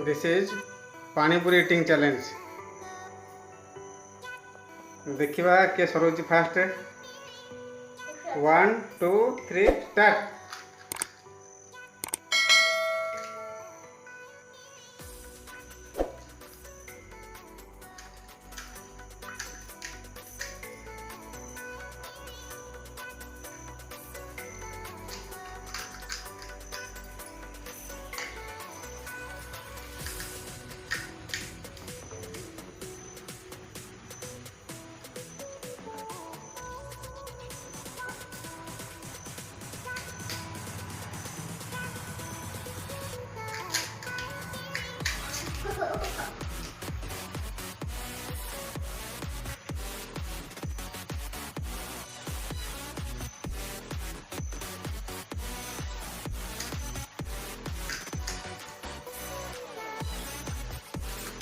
This is पानी पूरी eating challenge. देखिबा के Saroj fast 1 2 3 start.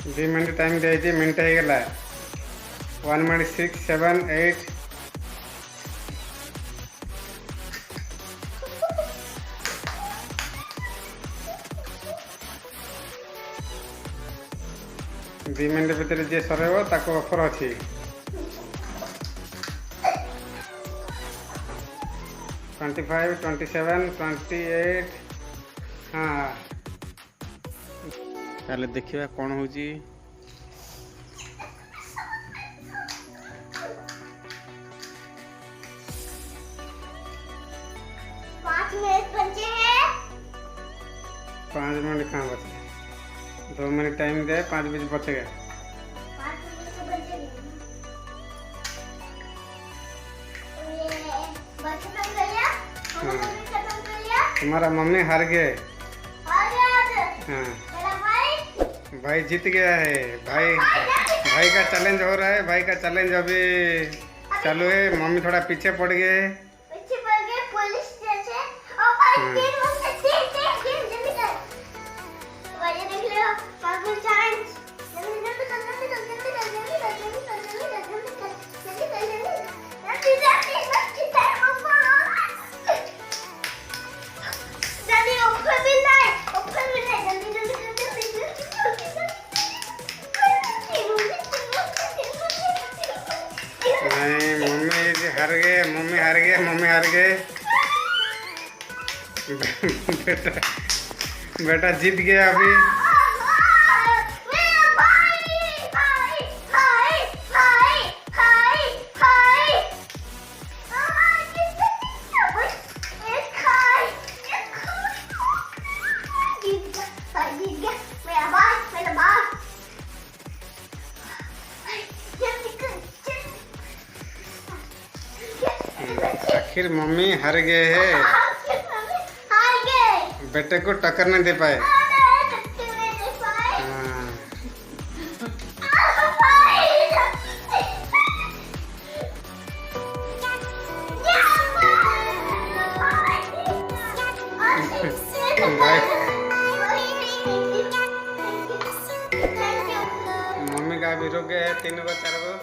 2 minute time दिए मिनट हो गला 1 मिनट 6 7 8 2 मिनट भितर जी सर ताको ऑफर अच्छी 25 27 28 हाँ ताले देखिए कौन हो 5 मिनट कहाँ बचे 2 मिनट टाइम दे 5 मिनट बचे गए। तुम्हारा मम्मी हार गए। हाँ भाई जीत गया है। भाई का चैलेंज हो रहा है। भाई का चैलेंज अभी चालू है। मम्मी थोड़ा पीछे पड़ गए। नहीं मम्मी हार गए। बेटा जीत गया अभी। आखिर मम्मी हार गए हैं। बेटे को टक्कर नहीं दे पाए। मम्मी का भी रुक गए 3 गो 4 गो।